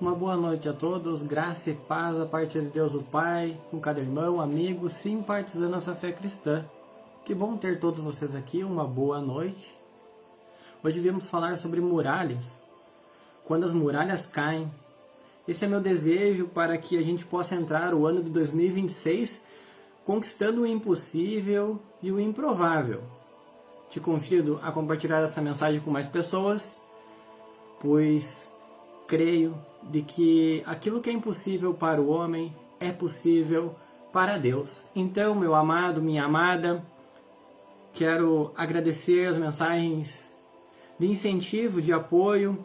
Uma boa noite a todos, graça e paz a parte de Deus o Pai, com cada irmão, amigo, simpatizando nossa fé cristã. Que bom ter todos vocês aqui, uma boa noite. Hoje viemos falar sobre muralhas. Quando as muralhas caem, esse é meu desejo para que a gente possa entrar o ano de 2026 conquistando o impossível e o improvável. Te convido a compartilhar essa mensagem com mais pessoas, pois creio de que aquilo que é impossível para o homem é possível para Deus. Então, meu amado, minha amada, quero agradecer as mensagens de incentivo, de apoio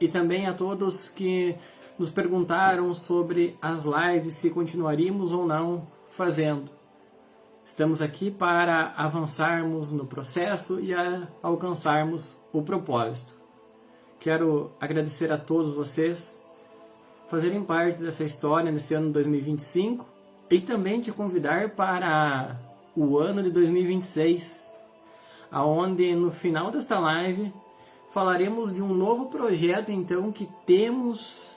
e também a todos que nos perguntaram sobre as lives, se continuaríamos ou não fazendo. Estamos aqui para avançarmos no processo e alcançarmos o propósito. Quero agradecer a todos vocês fazerem parte dessa história nesse ano de 2025 e também te convidar para o ano de 2026, aonde no final desta live falaremos de um novo projeto então que temos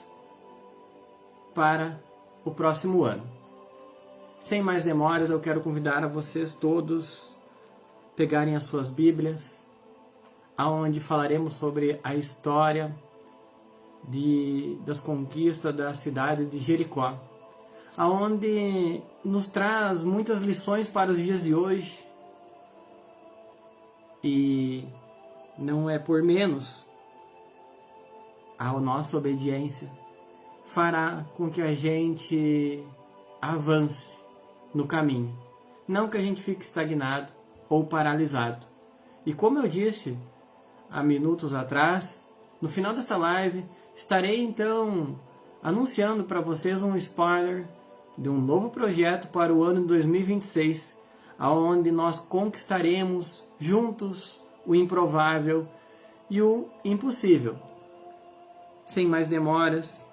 para o próximo ano. Sem mais demoras, eu quero convidar a vocês todos pegarem as suas Bíblias, aonde falaremos sobre a história das conquistas da cidade de Jericó, aonde nos traz muitas lições para os dias de hoje. E não é por menos, a nossa obediência fará com que a gente avance no caminho, não que a gente fique estagnado ou paralisado. E como eu disse há minutos atrás, no final desta live, estarei então anunciando para vocês um spoiler de um novo projeto para o ano de 2026, onde nós conquistaremos juntos o improvável e o impossível. Sem mais demoras,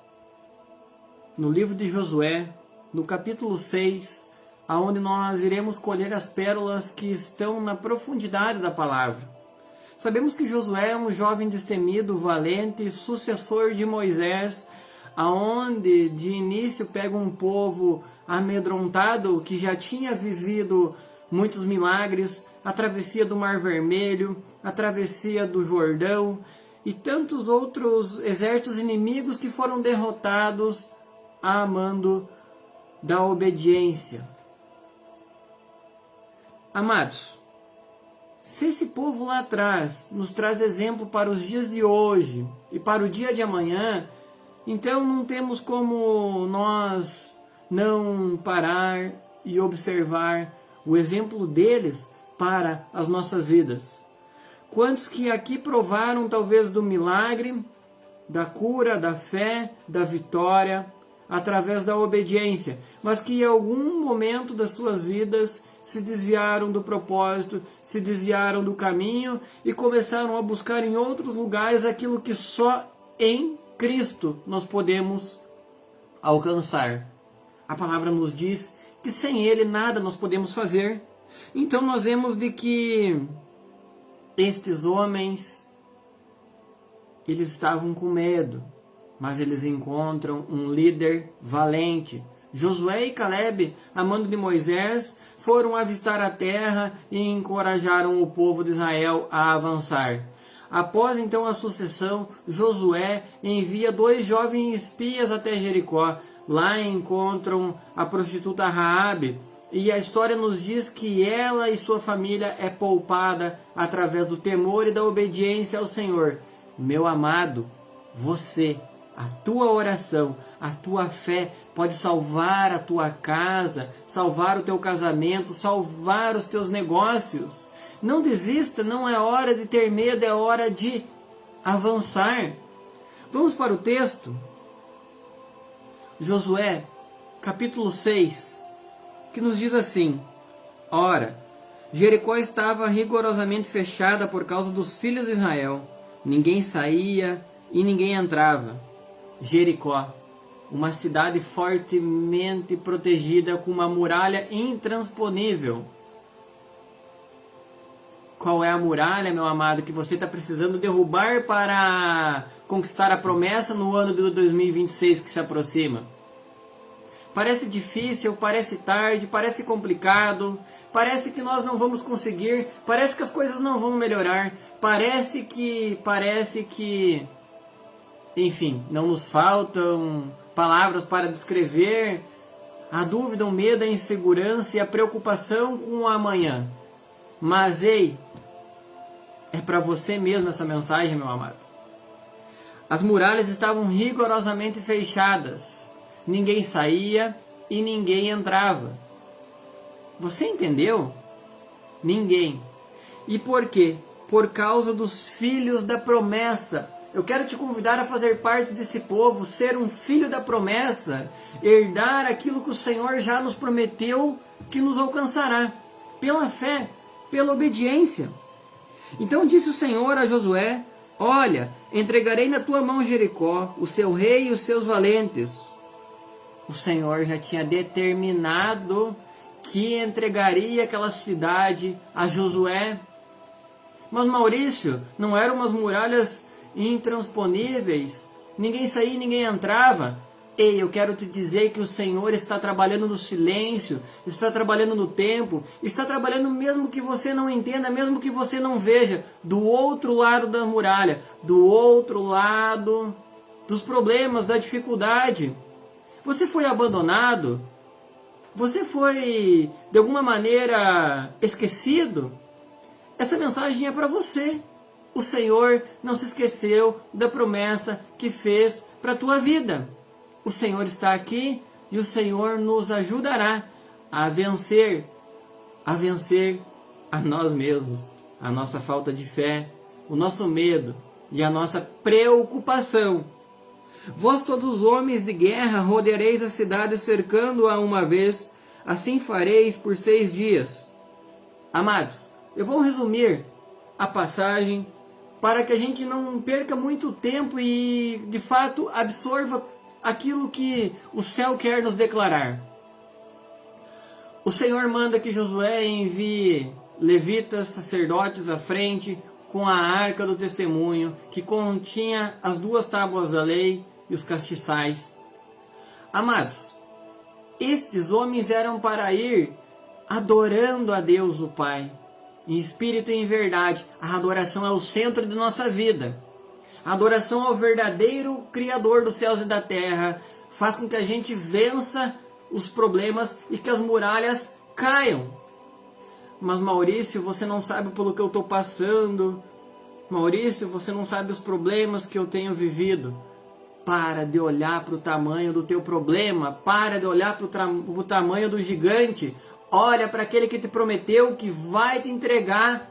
no livro de Josué, no capítulo 6, onde nós iremos colher as pérolas que estão na profundidade da palavra. Sabemos que Josué é um jovem destemido, valente, sucessor de Moisés, aonde de início pega um povo amedrontado que já tinha vivido muitos milagres, a travessia do Mar Vermelho, a travessia do Jordão e tantos outros exércitos inimigos que foram derrotados a mando da obediência. Amados, se esse povo lá atrás nos traz exemplo para os dias de hoje e para o dia de amanhã, então não temos como nós não parar e observar o exemplo deles para as nossas vidas. Quantos que aqui provaram talvez do milagre, da cura, da fé, da vitória, através da obediência, mas que em algum momento das suas vidas se desviaram do propósito, se desviaram do caminho e começaram a buscar em outros lugares aquilo que só em Cristo nós podemos alcançar. A palavra nos diz que sem Ele nada nós podemos fazer. Então nós vemos de que estes homens, eles estavam com medo, mas eles encontram um líder valente. Josué e Caleb, a mando de Moisés, foram avistar a terra e encorajaram o povo de Israel a avançar. Após então a sucessão, Josué envia 2 jovens espias até Jericó. Lá encontram a prostituta Raabe, e a história nos diz que ela e sua família é poupada através do temor e da obediência ao Senhor. Meu amado, você, a tua oração, a tua fé pode salvar a tua casa, salvar o teu casamento, salvar os teus negócios. Não desista, não é hora de ter medo, é hora de avançar. Vamos para o texto. Josué, capítulo 6, que nos diz assim: Ora, Jericó estava rigorosamente fechada por causa dos filhos de Israel. Ninguém saía e ninguém entrava. Jericó, uma cidade fortemente protegida com uma muralha intransponível. Qual é a muralha, meu amado, que você está precisando derrubar para conquistar a promessa no ano de 2026 que se aproxima. Parece difícil, parece tarde, parece complicado, parece que nós não vamos conseguir, parece que as coisas não vão melhorar, parece que, enfim, não nos faltam palavras para descrever a dúvida, o medo, a insegurança e a preocupação com o amanhã. Mas ei, é para você mesmo essa mensagem, meu amado. As muralhas estavam rigorosamente fechadas. Ninguém saía e ninguém entrava. Você entendeu? Ninguém. E por quê? Por causa dos filhos da promessa. Eu quero te convidar a fazer parte desse povo, ser um filho da promessa, herdar aquilo que o Senhor já nos prometeu que nos alcançará, pela fé, pela obediência. Então disse o Senhor a Josué: olha, entregarei na tua mão Jericó, o seu rei e os seus valentes. O Senhor já tinha determinado que entregaria aquela cidade a Josué. Mas Maurício, não eram umas muralhas intransponíveis? Ninguém saía, ninguém entrava. Ei, eu quero te dizer que o Senhor está trabalhando no silêncio, está trabalhando no tempo, está trabalhando mesmo que você não entenda, mesmo que você não veja, do outro lado da muralha, do outro lado dos problemas, da dificuldade. Você foi abandonado? Você foi, de alguma maneira, esquecido? Essa mensagem é para você. O Senhor não se esqueceu da promessa que fez para a tua vida. O Senhor está aqui e o Senhor nos ajudará a vencer a nós mesmos, a nossa falta de fé, o nosso medo e a nossa preocupação. Vós todos os homens de guerra rodeareis a cidade cercando-a uma vez, assim fareis por 6 dias. Amados, eu vou resumir a passagem para que a gente não perca muito tempo e de fato absorva aquilo que o céu quer nos declarar. O Senhor manda que Josué envie levitas, sacerdotes à frente com a arca do testemunho, que continha as 2 tábuas da lei e os castiçais. Amados, estes homens eram para ir adorando a Deus o Pai, em espírito e em verdade. A adoração é o centro de nossa vida. A adoração ao verdadeiro Criador dos céus e da terra faz com que a gente vença os problemas e que as muralhas caiam. Mas Maurício, você não sabe pelo que eu estou passando. Maurício, você não sabe os problemas que eu tenho vivido. Para de olhar para o tamanho do teu problema. Para de olhar para o tamanho do gigante. Olha para aquele que te prometeu que vai te entregar.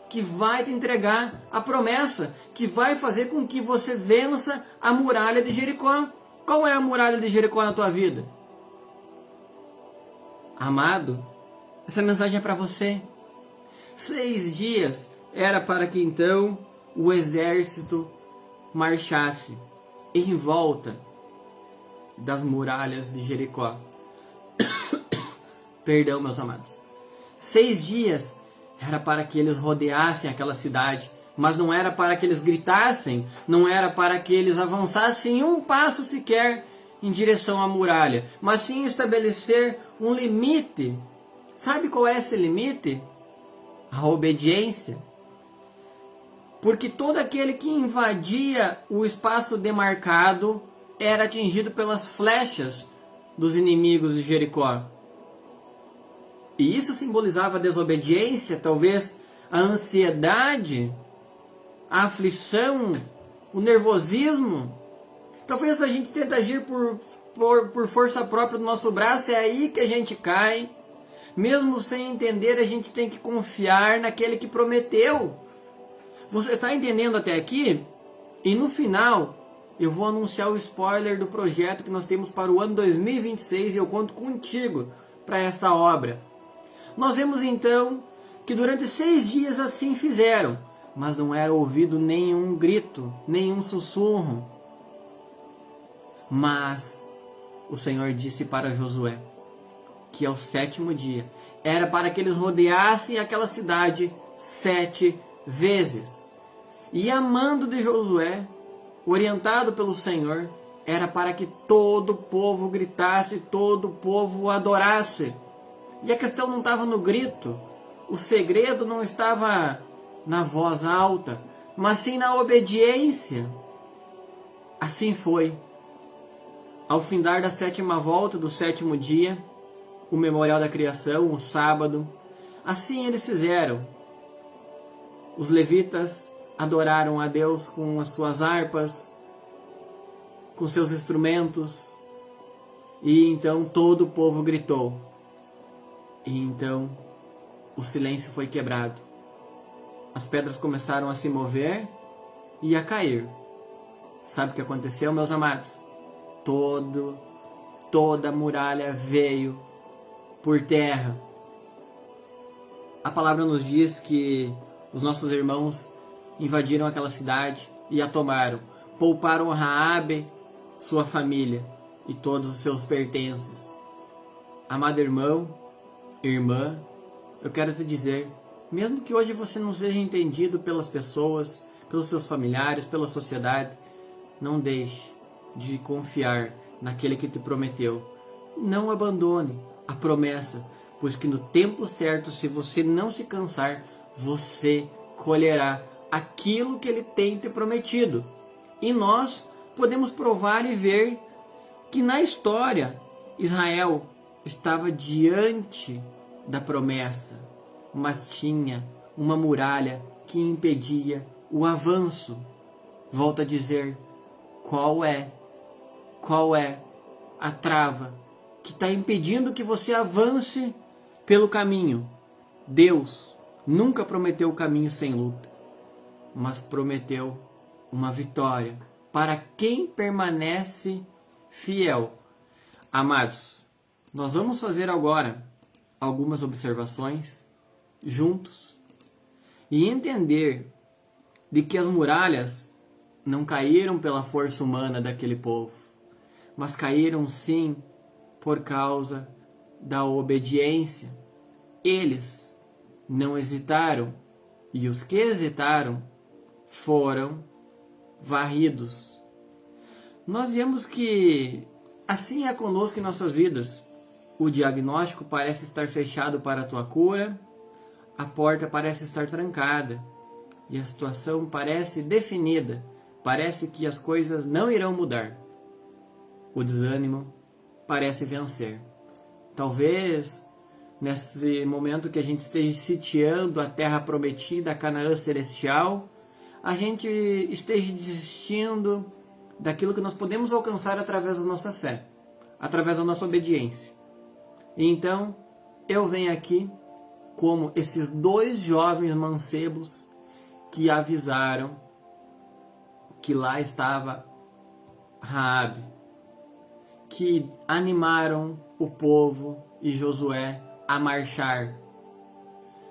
Que vai te entregar a promessa. Que vai fazer com que você vença a muralha de Jericó. Qual é a muralha de Jericó na tua vida? Amado, essa mensagem é para você. 6 dias era para que então o exército marchasse em volta das muralhas de Jericó. Perdão, meus amados. 6 dias era para que eles rodeassem aquela cidade, mas não era para que eles gritassem, não era para que eles avançassem um passo sequer em direção à muralha, mas sim estabelecer um limite. Sabe qual é esse limite? A obediência. Porque todo aquele que invadia o espaço demarcado era atingido pelas flechas dos inimigos de Jericó. E isso simbolizava a desobediência, talvez a ansiedade, a aflição, o nervosismo. Talvez a gente tente agir por força própria do nosso braço, é aí que a gente cai. Mesmo sem entender, a gente tem que confiar naquele que prometeu. Você está entendendo até aqui? E no final, eu vou anunciar o spoiler do projeto que nós temos para o ano 2026 e eu conto contigo para esta obra. Nós vemos então que durante 6 dias assim fizeram, mas não era ouvido nenhum grito, nenhum sussurro. Mas o Senhor disse para Josué que ao 7º dia era para que eles rodeassem aquela cidade 7 vezes. E a mando de Josué, orientado pelo Senhor, era para que todo o povo gritasse, todo o povo o adorasse. E a questão não estava no grito, o segredo não estava na voz alta, mas sim na obediência. Assim foi. Ao findar da 7ª volta do 7º dia, o memorial da criação, o sábado, assim eles fizeram. Os levitas adoraram a Deus com as suas harpas, com seus instrumentos, e então todo o povo gritou. E então o silêncio foi quebrado. As pedras começaram a se mover e a cair. Sabe o que aconteceu, meus amados? Toda a muralha veio por terra. A palavra nos diz que os nossos irmãos invadiram aquela cidade e a tomaram. Pouparam Raabe, sua família e todos os seus pertences. Amado irmão, irmã, eu quero te dizer, mesmo que hoje você não seja entendido pelas pessoas, pelos seus familiares, pela sociedade, não deixe de confiar naquele que te prometeu. Não abandone a promessa, pois que no tempo certo, se você não se cansar, você colherá aquilo que ele tem te prometido. E nós podemos provar e ver que na história Israel estava diante da promessa, mas tinha uma muralha que impedia o avanço. Volto a dizer, qual é a trava que está impedindo que você avance pelo caminho? Deus nunca prometeu o caminho sem luta, mas prometeu uma vitória para quem permanece fiel. Amados, nós vamos fazer agora algumas observações juntos e entender de que as muralhas não caíram pela força humana daquele povo, mas caíram sim por causa da obediência. Eles não hesitaram, e os que hesitaram foram varridos. Nós vemos que assim é conosco em nossas vidas. O diagnóstico parece estar fechado para a tua cura, a porta parece estar trancada e a situação parece definida, parece que as coisas não irão mudar. O desânimo parece vencer. Talvez nesse momento que a gente esteja sitiando a terra prometida, a Canaã celestial, a gente esteja desistindo daquilo que nós podemos alcançar através da nossa fé, através da nossa obediência. E então, eu venho aqui como esses 2 jovens mancebos que avisaram que lá estava Raabe, que animaram o povo e Josué a marchar.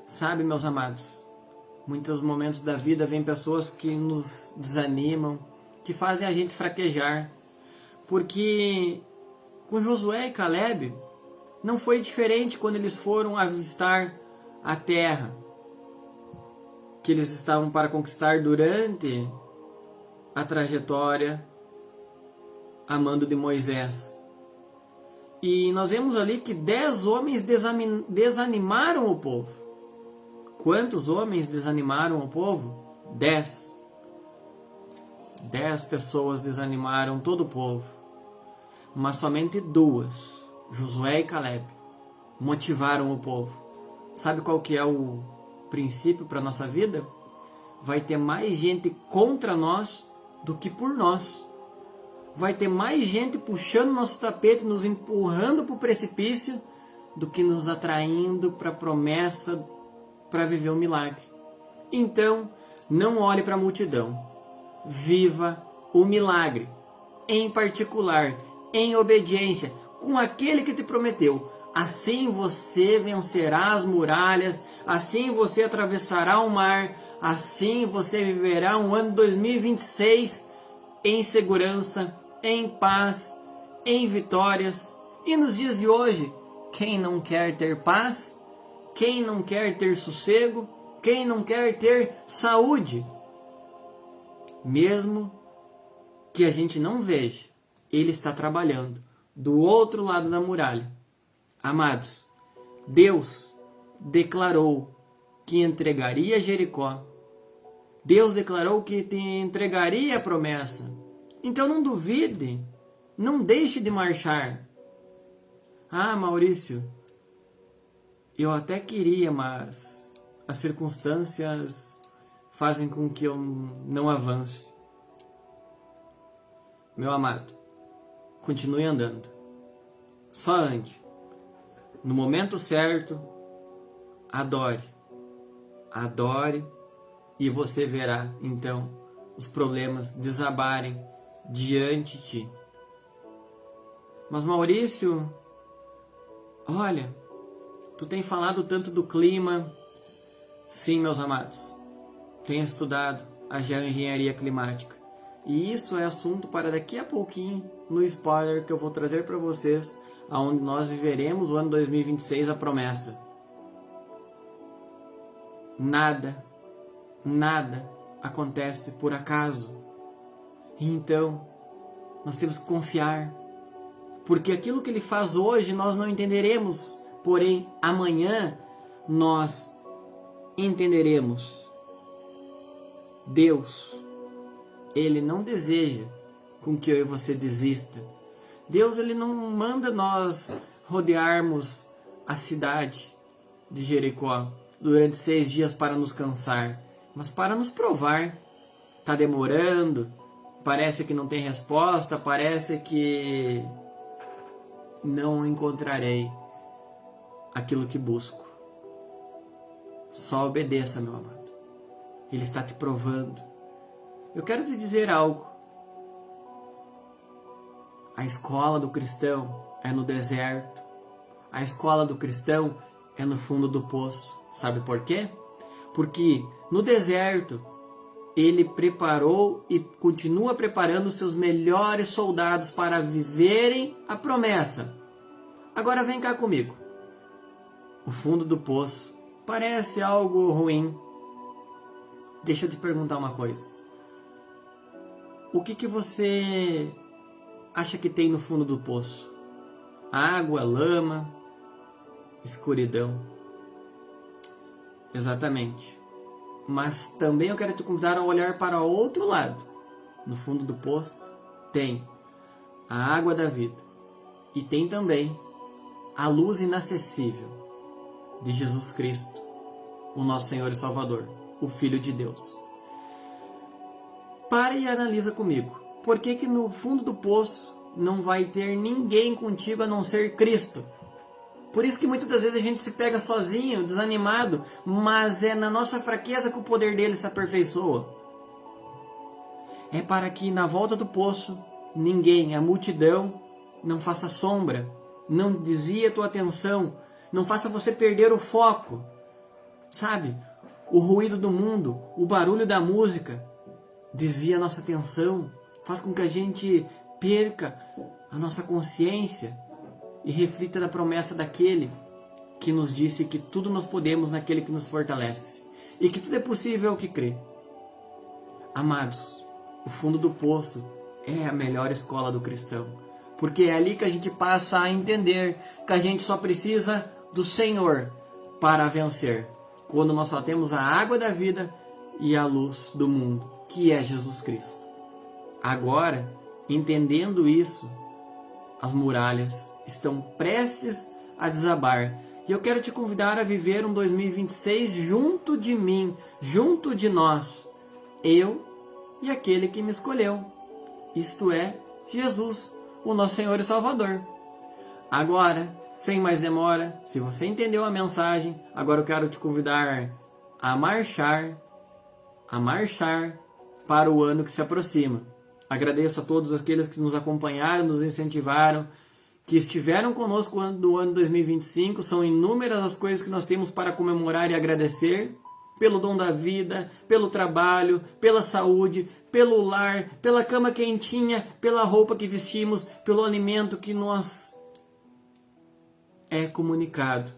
Sabe, meus amados, muitos momentos da vida vem pessoas que nos desanimam, que fazem a gente fraquejar, porque com Josué e Caleb não foi diferente quando eles foram avistar a terra que eles estavam para conquistar durante a trajetória a mando de Moisés. E nós vemos ali que 10 homens desanimaram o povo. Quantos homens desanimaram o povo? 10. 10 pessoas desanimaram todo o povo. Mas somente 2, Josué e Caleb, motivaram o povo. Sabe qual que é o princípio para a nossa vida? Vai ter mais gente contra nós do que por nós. Vai ter mais gente puxando nosso tapete, nos empurrando para o precipício, do que nos atraindo para a promessa, para viver um milagre. Então, não olhe para a multidão. Viva o milagre, em particular, em obediência, com aquele que te prometeu. Assim você vencerá as muralhas, assim você atravessará o mar, assim você viverá um ano 2026 em segurança, em paz, em vitórias. E nos dias de hoje, quem não quer ter paz? Quem não quer ter sossego? Quem não quer ter saúde? Mesmo que a gente não veja, Ele está trabalhando do outro lado da muralha. Amados, Deus declarou que entregaria Jericó. Deus declarou que te entregaria a promessa. Então não duvide, não deixe de marchar. Ah, Maurício, eu até queria, mas as circunstâncias fazem com que eu não avance. Meu amado, continue andando. Só ande. No momento certo, adore. Adore e você verá, então, os problemas desabarem diante de ti. Mas Maurício, olha, tu tem falado tanto do clima. Sim, meus amados, tenho estudado a geoengenharia climática. E isso é assunto para daqui a pouquinho, no spoiler que eu vou trazer para vocês, aonde nós viveremos o ano 2026, a promessa. Nada acontece por acaso. E então, nós temos que confiar. Porque aquilo que Ele faz hoje nós não entenderemos, porém amanhã nós entenderemos. Deus, Ele não deseja com que eu e você desista. Deus, Ele não manda nós rodearmos a cidade de Jericó durante 6 dias para nos cansar, mas para nos provar. Está demorando, parece que não tem resposta, parece que não encontrarei aquilo que busco. Só obedeça, meu amado. Ele está te provando. Eu quero te dizer algo. A escola do cristão é no deserto. A escola do cristão é no fundo do poço. Sabe por quê? Porque no deserto Ele preparou e continua preparando seus melhores soldados para viverem a promessa. Agora vem cá comigo. O fundo do poço parece algo ruim. Deixa eu te perguntar uma coisa. O que você acha que tem no fundo do poço? Água, lama, escuridão. Exatamente. Mas também eu quero te convidar a olhar para o outro lado. No fundo do poço tem a água da vida. E tem também a luz inacessível de Jesus Cristo, o nosso Senhor e Salvador, o Filho de Deus. Para e analisa comigo. Por que no fundo do poço não vai ter ninguém contigo a não ser Cristo? Por isso que muitas das vezes a gente se pega sozinho, desanimado, mas é na nossa fraqueza que o poder dele se aperfeiçoa. É para que na volta do poço, ninguém, a multidão, não faça sombra, não desvie a tua atenção, não faça você perder o foco. Sabe, o ruído do mundo, o barulho da música, desvia a nossa atenção, faz com que a gente perca a nossa consciência e reflita na promessa daquele que nos disse que tudo nós podemos naquele que nos fortalece e que tudo é possível ao que crê. Amados, o fundo do poço é a melhor escola do cristão, porque é ali que a gente passa a entender que a gente só precisa do Senhor para vencer, quando nós só temos a água da vida e a luz do mundo, que é Jesus Cristo. Agora, entendendo isso, as muralhas estão prestes a desabar. E eu quero te convidar a viver um 2026 junto de mim, junto de nós. Eu e aquele que me escolheu. Isto é, Jesus, o nosso Senhor e Salvador. Agora, sem mais demora, se você entendeu a mensagem, agora eu quero te convidar a marchar para o ano que se aproxima. Agradeço a todos aqueles que nos acompanharam, nos incentivaram, que estiveram conosco no ano 2025. São inúmeras as coisas que nós temos para comemorar e agradecer pelo dom da vida, pelo trabalho, pela saúde, pelo lar, pela cama quentinha, pela roupa que vestimos, pelo alimento que nos é comunicado.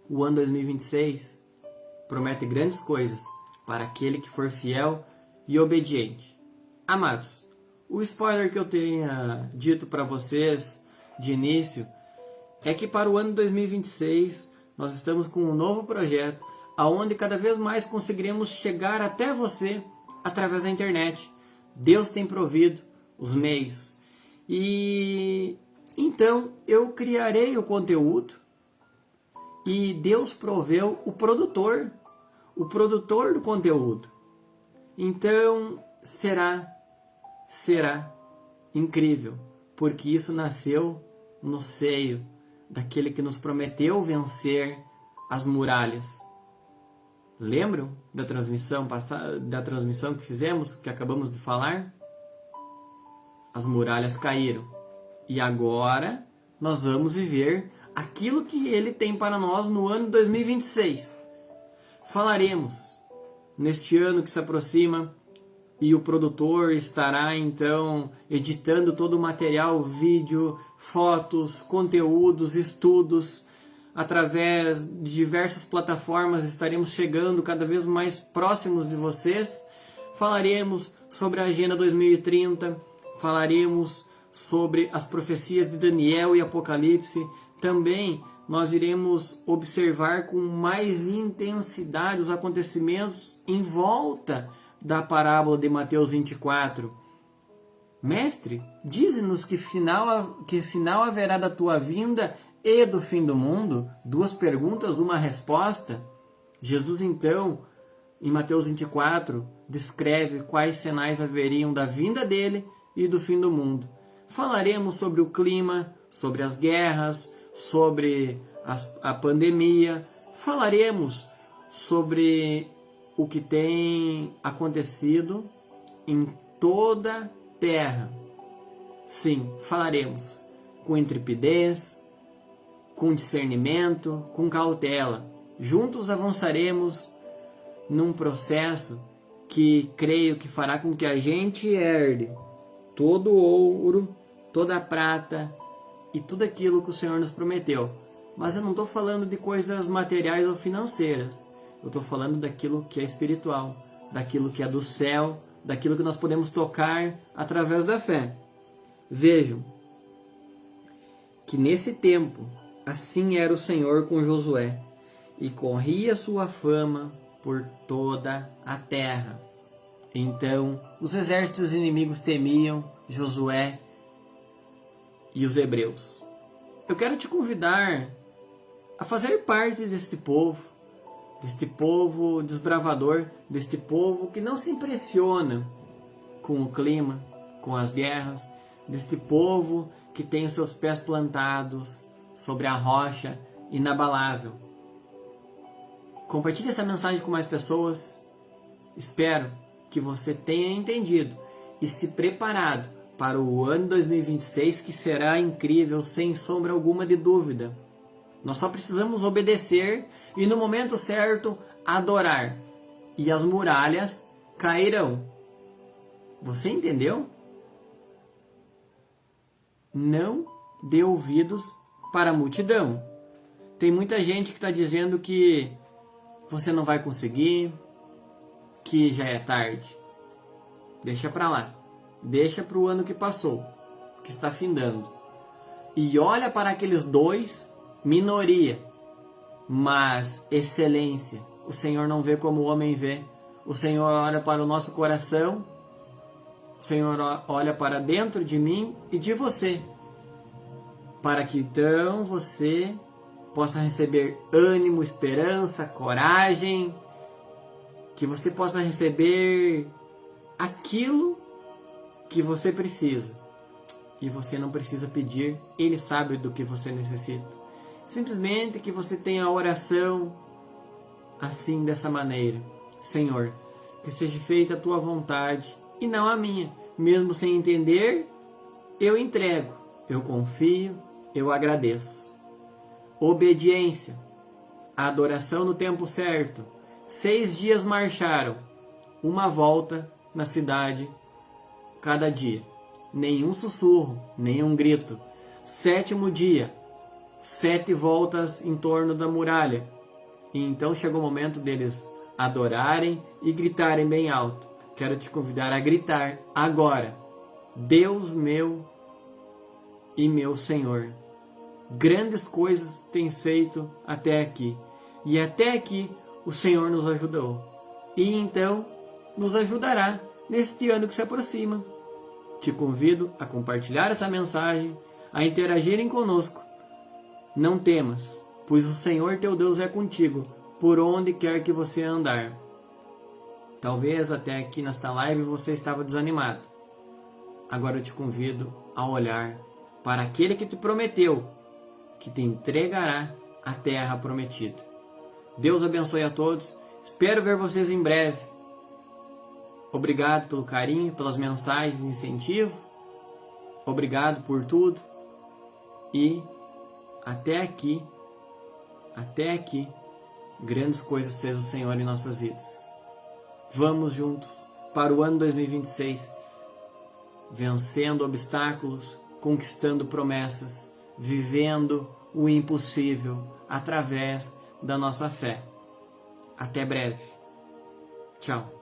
O ano 2026 promete grandes coisas para aquele que for fiel e obediente. Amados, O spoiler que eu tenha dito para vocês de início é que para o ano 2026 nós estamos com um novo projeto, aonde cada vez mais conseguiremos chegar até você através da internet. Deus tem provido os meios. E então eu criarei o conteúdo e Deus proveu o produtor do conteúdo. Então será incrível, porque isso nasceu no seio daquele que nos prometeu vencer as muralhas. Lembram da transmissão passada, da transmissão que fizemos, que acabamos de falar? As muralhas caíram. E agora nós vamos viver aquilo que ele tem para nós no ano 2026. Falaremos neste ano que se aproxima, e o produtor estará então editando todo o material, vídeo, fotos, conteúdos, estudos. Através de diversas plataformas estaremos chegando cada vez mais próximos de vocês. Falaremos sobre a Agenda 2030, falaremos sobre as profecias de Daniel e Apocalipse. Também nós iremos observar com mais intensidade os acontecimentos em volta da parábola de Mateus 24. Mestre, dize-nos que sinal haverá da tua vinda e do fim do mundo? Duas perguntas, uma resposta. Jesus então, em Mateus 24, descreve quais sinais haveriam da vinda dele e do fim do mundo. Falaremos sobre o clima, sobre as guerras, sobre a pandemia. Falaremos sobre o que tem acontecido em toda a terra. Sim, falaremos com intrepidez, com discernimento, com cautela. Juntos avançaremos num processo que creio que fará com que a gente herde todo o ouro, toda a prata e tudo aquilo que o Senhor nos prometeu. Mas eu não estou falando de coisas materiais ou financeiras. Eu estou falando daquilo que é espiritual, daquilo que é do céu, daquilo que nós podemos tocar através da fé. Vejam que nesse tempo, assim era o Senhor com Josué, e corria sua fama por toda a terra. Então os exércitos inimigos temiam Josué e os hebreus. Eu quero te convidar a fazer parte deste povo desbravador, deste povo que não se impressiona com o clima, com as guerras, deste povo que tem os seus pés plantados sobre a rocha inabalável. Compartilhe essa mensagem com mais pessoas. Espero que você tenha entendido e se preparado para o ano 2026, que será incrível, sem sombra alguma de dúvida. Nós só precisamos obedecer e no momento certo adorar. E as muralhas cairão. Você entendeu? Não dê ouvidos para a multidão. Tem muita gente que está dizendo que você não vai conseguir, que já é tarde. Deixa para lá. Deixa para o ano que passou, que está findando. E olha para aqueles dois, minoria, mas excelência. O Senhor não vê como o homem vê. O Senhor olha para o nosso coração. O Senhor olha para dentro de mim e de você, para que então você possa receber ânimo, esperança, coragem, que você possa receber aquilo que você precisa. E você não precisa pedir, Ele sabe do que você necessita. Simplesmente que você tenha a oração assim, dessa maneira: Senhor, que seja feita a tua vontade e não a minha. Mesmo sem entender, eu entrego, eu confio, eu agradeço. Obediência, a adoração no tempo certo. 6 dias marcharam, uma volta na cidade cada dia. Nenhum sussurro, nenhum grito. 7º dia, 7 voltas em torno da muralha. E então chegou o momento deles adorarem e gritarem bem alto. Quero te convidar a gritar agora. Deus meu e meu Senhor, grandes coisas tens feito até aqui. E até aqui o Senhor nos ajudou. E então nos ajudará neste ano que se aproxima. Te convido a compartilhar essa mensagem, a interagirem conosco. Não temas, pois o Senhor teu Deus é contigo, por onde quer que você andar. Talvez até aqui nesta live você estava desanimado. Agora eu te convido a olhar para aquele que te prometeu, que te entregará a terra prometida. Deus abençoe a todos. Espero ver vocês em breve. Obrigado pelo carinho, pelas mensagens de incentivo. Obrigado por tudo. E até aqui, grandes coisas fez o Senhor em nossas vidas. Vamos juntos para o ano 2026, vencendo obstáculos, conquistando promessas, vivendo o impossível através da nossa fé. Até breve. Tchau.